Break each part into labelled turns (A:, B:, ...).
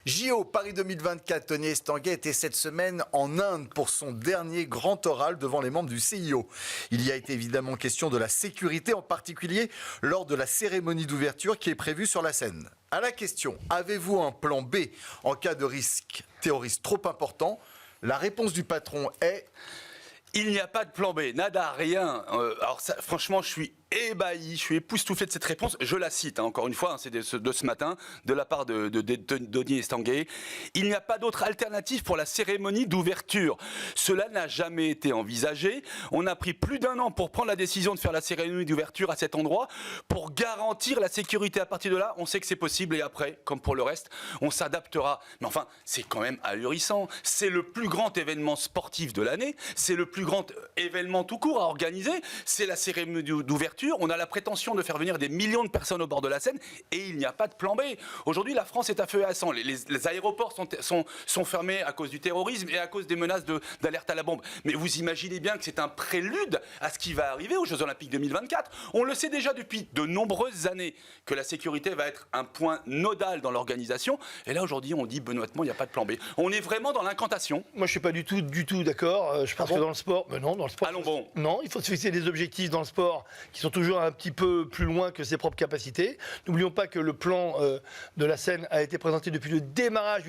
A: JO Paris 2024, Tony Estanguet était cette semaine en Inde pour son dernier grand oral devant les membres du CIO. Il y a été évidemment question de la sécurité, en particulier lors de la cérémonie d'ouverture qui est prévue sur la scène. À la question « Avez-vous un plan B en cas de risque terroriste trop important ?», la réponse du patron est...
B: Il n'y a pas de plan B, nada, rien. Alors ça, franchement, je suis ébahi, je suis époustouflé de cette réponse. Je la cite, encore une fois, c'est de ce matin, de la part de Tony Estanguet. Il n'y a pas d'autre alternative pour la cérémonie d'ouverture. Cela n'a jamais été envisagé. On a pris plus d'1 an pour prendre la décision de faire la cérémonie d'ouverture à cet endroit, pour garantir la sécurité. À partir de là, on sait que c'est possible et après, comme pour le reste, on s'adaptera. Mais enfin, c'est quand même ahurissant. C'est le plus grand événement sportif de l'année. C'est le plus grand événement tout court à organiser. C'est la cérémonie d'ouverture. On a la prétention de faire venir des millions de personnes au bord de la Seine et il n'y a pas de plan B. Aujourd'hui, la France est à feu et à sang. Les aéroports sont fermés à cause du terrorisme et à cause des menaces d'alerte à la bombe. Mais vous imaginez bien que c'est un prélude à ce qui va arriver aux Jeux Olympiques 2024. On le sait déjà depuis de nombreuses années que la sécurité va être un point nodal dans l'organisation. Et là, aujourd'hui, on dit benoîtement, il n'y a pas de plan B. On est vraiment dans l'incantation.
C: Moi, je ne suis pas du tout d'accord. Je pense que dans le sport... Mais non, dans le sport...
B: Allons bon.
C: Non, il faut se fixer des objectifs dans le sport qui sont toujours un petit peu plus loin que ses propres capacités. N'oublions pas que le plan de la Seine a été présenté depuis le démarrage.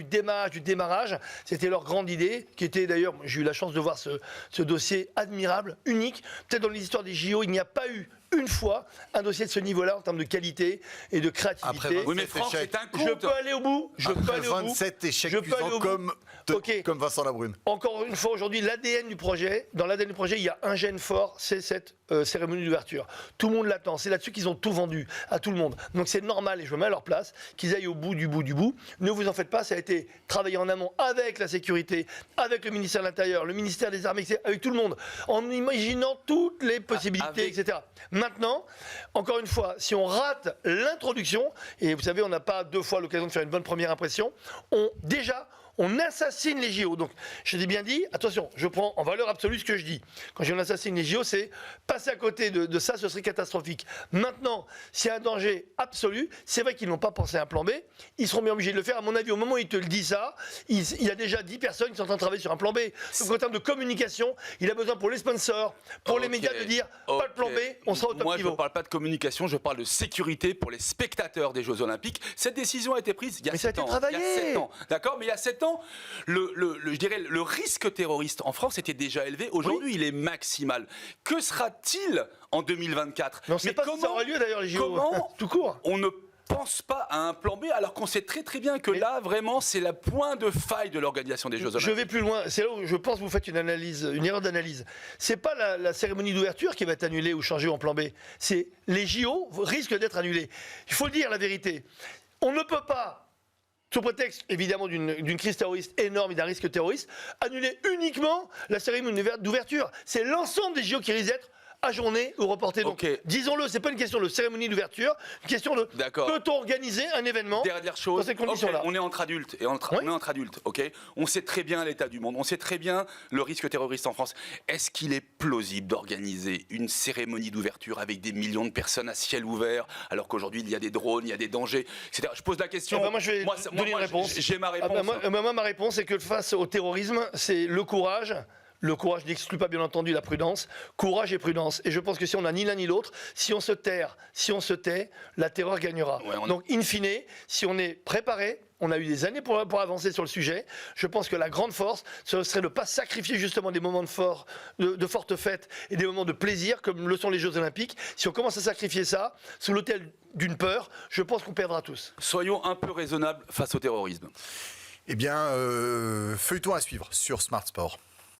C: C'était leur grande idée, qui était d'ailleurs, j'ai eu la chance de voir ce dossier admirable, unique. Peut-être dans l'histoire des JO, il n'y a pas eu une fois un dossier de ce niveau-là en termes de qualité et de créativité.
A: Après
B: oui, mais Franck, c'est un compte.
C: Je peux aller au bout.
A: Après 27 échecs cuisants comme Vincent Labrune.
C: Encore une fois, aujourd'hui, l'ADN du projet, dans l'ADN du projet, il y a un gène fort, c'est cette cérémonie d'ouverture. Tout le monde l'attend. C'est là-dessus qu'ils ont tout vendu à tout le monde. Donc c'est normal, et je me mets à leur place, qu'ils aillent au bout du bout du bout. Ne vous en faites pas, ça a été travaillé en amont avec la sécurité, avec le ministère de l'Intérieur, le ministère des Armées, avec tout le monde, en imaginant toutes les possibilités, etc. Maintenant, encore une fois, si on rate l'introduction, et vous savez, on n'a pas 2 fois l'occasion de faire une bonne première impression, on assassine les JO. Donc, je l'ai bien dit, attention, je prends en valeur absolue ce que je dis. Quand je dis on assassine les JO, c'est passer à côté de ça, ce serait catastrophique. Maintenant, s'il y a un danger absolu, c'est vrai qu'ils n'ont pas pensé à un plan B, ils seront bien obligés de le faire. À mon avis, au moment où ils te le disent ça, il y a déjà 10 personnes qui sont en train de travailler sur un plan B. Donc, en termes de communication, il a besoin pour les sponsors, pour les médias de dire pas de plan B, on sera au top niveau.
B: Moi, je ne parle pas de communication, je parle de sécurité pour les spectateurs des Jeux Olympiques. Cette décision a été prise il y a 7 ans. Il y a 7 ans. D'accord, mais il y a 7 ans, je dirais, le risque terroriste en France était déjà élevé. Aujourd'hui, il est maximal. Que sera-t-il en 2024 ?
C: Mais on ne sait pas si ça aura lieu d'ailleurs les JO.
B: Comment
C: tout court.
B: On ne pense pas à un plan B alors qu'on sait très très bien que là vraiment c'est le point de faille de l'organisation des Jeux Olympiques.
C: Je vais plus loin, c'est là où je pense que vous faites une erreur d'analyse. C'est pas la cérémonie d'ouverture qui va être annulée ou changée en plan B, c'est les JO risquent d'être annulés. Il faut le dire la vérité. On ne peut pas, sous prétexte évidemment d'une crise terroriste énorme et d'un risque terroriste, annuler uniquement la cérémonie d'ouverture. C'est l'ensemble des JO qui risquent d'être ajourné ou reporté. Donc, disons-le, c'est pas une question de cérémonie d'ouverture, une question de peut-on organiser un événement dans ces conditions-là.
B: On est entre adultes, on est entre adultes, ok. On sait très bien l'état du monde, on sait très bien le risque terroriste en France. Est-ce qu'il est plausible d'organiser une cérémonie d'ouverture avec des millions de personnes à ciel ouvert, alors qu'aujourd'hui il y a des drones, il y a des dangers, etc. Je pose la question.
C: Moi, je vais donner une réponse.
B: J'ai ma réponse.
C: Moi, ma réponse, c'est que face au terrorisme, c'est le courage. Le courage n'exclut pas bien entendu la prudence. Courage et prudence. Et je pense que si on n'a ni l'un ni l'autre, si on se tait, la terreur gagnera. Donc, in fine, si on est préparé, on a eu des années pour avancer sur le sujet. Je pense que la grande force, ce serait de ne pas sacrifier justement des moments de forte fête et des moments de plaisir, comme le sont les Jeux Olympiques. Si on commence à sacrifier ça, sous l'autel d'une peur, je pense qu'on perdra tous.
B: Soyons un peu raisonnables face au terrorisme.
A: Eh bien, feuilleton à suivre sur Smart Sport.